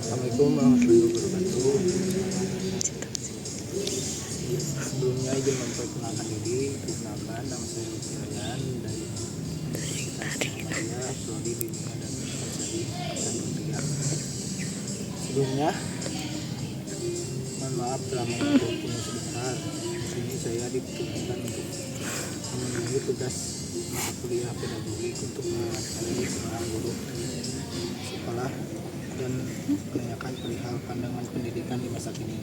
Assalamualaikum warahmatullahi wabarakatuh. Sebelumnya izin memperkenalkan diri. Perkenalkan, nama saya Lutfi Ryan dari Universitas Muhammadiyah, Prodi Bimbingan dan Studi Bandung Tiga. Sebelumnya, mohon maaf telah mengganggu waktunya sebentar. Di sini saya diperkenalkan untuk memenuhi tugas mata kuliah pedagogik untuk melatih seorang guru sekolah dan menanyakan perihal pandangan pendidikan di masa kini.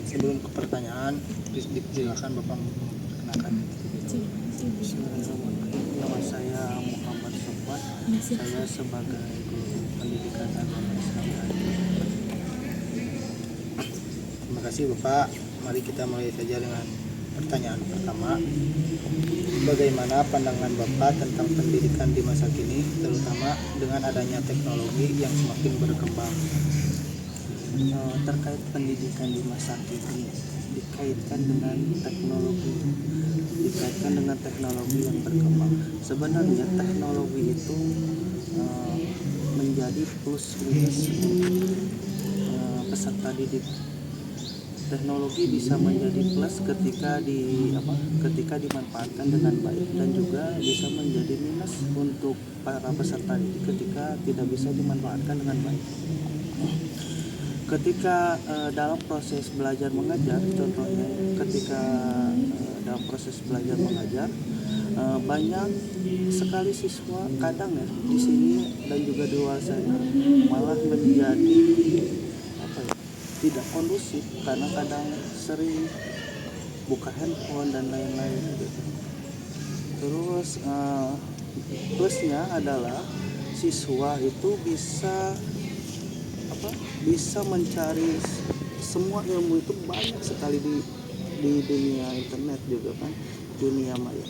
Sebelum ke pertanyaan, silakan Bapak memperkenalkan. Bismillahirrahmanirrahim. Nama saya Muhammad Sofwan. Saya sebagai guru pendidikan agama Islam dan Terima kasih Bapak. Mari kita mulai saja dengan pertanyaan pertama. Bagaimana pandangan Bapak tentang pendidikan di masa kini, terutama dengan adanya teknologi yang semakin berkembang? terkait pendidikan di masa kini dikaitkan dengan teknologi yang berkembang. Sebenarnya teknologi itu menjadi plus minus peserta didik. Teknologi bisa menjadi plus ketika dimanfaatkan dengan baik, dan juga bisa menjadi minus untuk para peserta didik ketika tidak bisa dimanfaatkan dengan baik. Ketika dalam proses belajar mengajar, contohnya ketika dalam proses belajar mengajar, banyak sekali siswa kadang ya di sini dan juga di luar sana malah menjadi tidak kondusif karena kadang sering buka handphone dan lain-lain gitu. Terus plusnya adalah siswa itu bisa mencari semua ilmu itu banyak sekali di dunia internet juga kan, dunia maya.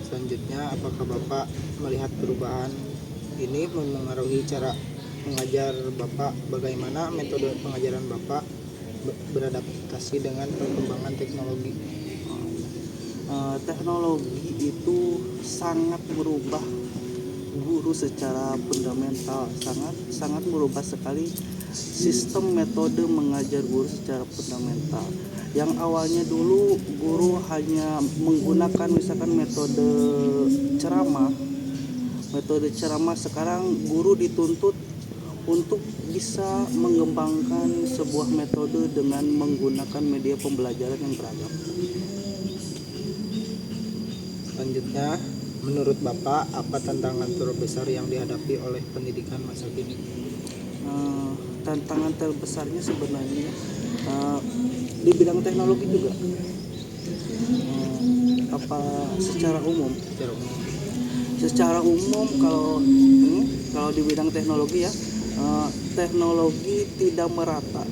Selanjutnya, apakah Bapak melihat perubahan ini memengaruhi cara mengajar Bapak? Bagaimana metode pengajaran Bapak beradaptasi dengan perkembangan teknologi? Teknologi itu sangat merubah guru secara fundamental, sangat merubah sekali sistem metode mengajar guru secara fundamental. Yang awalnya dulu guru hanya menggunakan misalkan metode ceramah, sekarang guru dituntut untuk bisa mengembangkan sebuah metode dengan menggunakan media pembelajaran yang beragam. Selanjutnya, menurut Bapak, apa tantangan terbesar yang dihadapi oleh pendidikan masa kini? Tantangan terbesarnya sebenarnya di bidang teknologi juga. Secara umum kalau di bidang teknologi ya, teknologi tidak merata,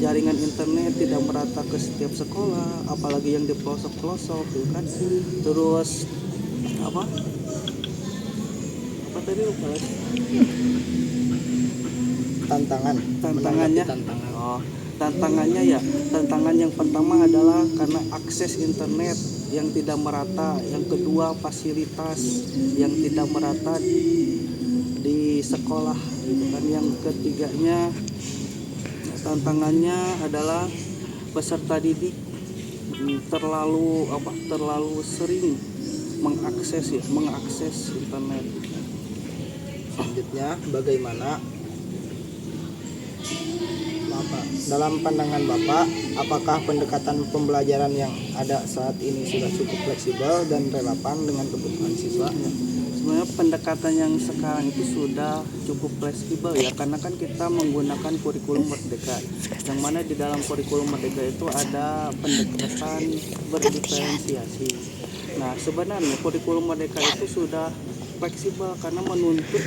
jaringan internet tidak merata ke setiap sekolah, apalagi yang di pelosok-pelosok gitu kan. Terus apa tadi lupa lagi. Tantangan yang pertama adalah karena akses internet yang tidak merata, yang kedua fasilitas yang tidak merata di sekolah gitu kan, yang ketiganya tantangannya adalah peserta didik terlalu sering mengakses internet. Selanjutnya, bagaimana dalam pandangan Bapak, apakah pendekatan pembelajaran yang ada saat ini sudah cukup fleksibel dan relevan dengan kebutuhan siswa? Sebenarnya pendekatan yang sekarang itu sudah cukup fleksibel ya, karena kan kita menggunakan kurikulum merdeka, yang mana di dalam kurikulum merdeka itu ada pendekatan berdiferensiasi. Nah, sebenarnya kurikulum merdeka itu sudah fleksibel karena menuntut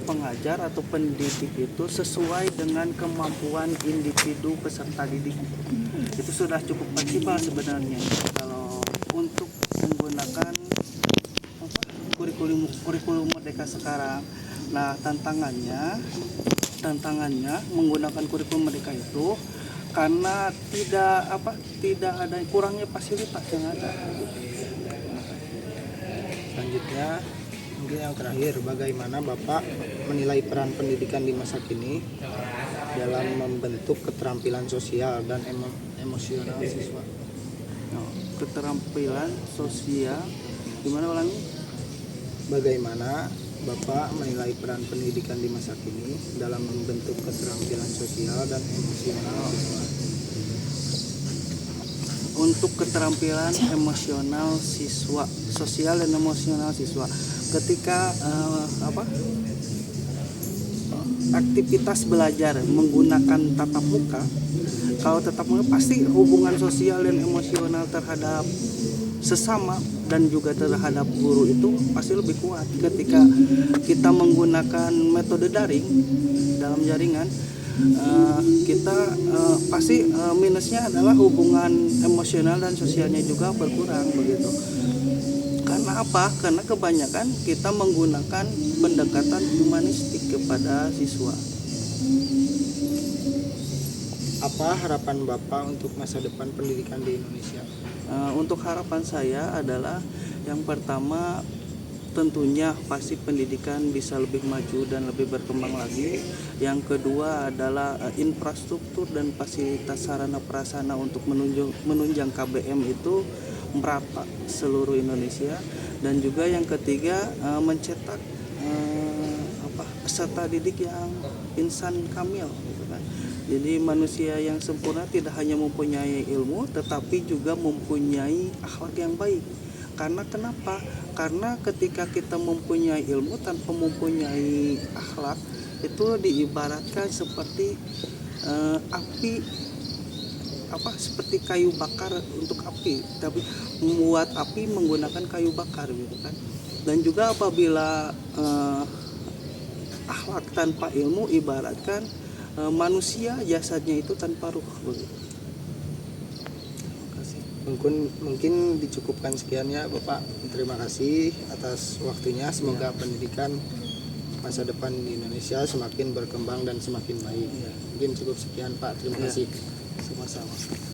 pengajar atau pendidik itu sesuai dengan kemampuan individu peserta didik. Itu sudah cukup fleksibel sebenarnya kalau untuk menggunakan kurikulum merdeka sekarang. Nah, tantangannya menggunakan kurikulum merdeka itu karena tidak ada, kurangnya fasilitas yang ada. Selanjutnya, Mungkin yang terakhir, bagaimana Bapak menilai peran pendidikan di masa kini dalam membentuk keterampilan sosial dan emosional siswa? Nah, keterampilan sosial gimana ulangi? Bagaimana Bapak menilai peran pendidikan di masa kini dalam membentuk keterampilan sosial dan emosional siswa? Untuk keterampilan emosional siswa, sosial dan emosional siswa, ketika aktivitas belajar menggunakan tatap muka, kalau tatap muka pasti hubungan sosial dan emosional terhadap sesama dan juga terhadap guru itu pasti lebih kuat. Ketika kita menggunakan metode daring dalam jaringan, kita pasti minusnya adalah hubungan emosional dan sosialnya juga berkurang begitu. Karena apa? Karena kebanyakan kita menggunakan pendekatan humanistik kepada siswa. Apa harapan Bapak untuk masa depan pendidikan di Indonesia? Untuk harapan saya adalah yang pertama, tentunya pasti pendidikan bisa lebih maju dan lebih berkembang lagi. Yang kedua adalah infrastruktur dan fasilitas sarana prasarana untuk menunjang KBM itu merata seluruh Indonesia. Dan juga yang ketiga, mencetak peserta didik yang insan kamil gitu kan. Jadi manusia yang sempurna tidak hanya mempunyai ilmu tetapi juga mempunyai akhlak yang baik. Karena kenapa? Karena ketika kita mempunyai ilmu tanpa mempunyai akhlak, itu diibaratkan seperti api, seperti kayu bakar untuk api, tapi membuat api menggunakan kayu bakar gitu kan. Dan juga apabila akhlak tanpa ilmu ibaratkan manusia jasadnya itu tanpa ruh begitu. Mungkin dicukupkan sekian ya Bapak. Terima kasih atas waktunya. Semoga pendidikan masa depan di Indonesia semakin berkembang dan semakin baik. Mungkin cukup sekian Pak. Terima kasih. Sama-sama.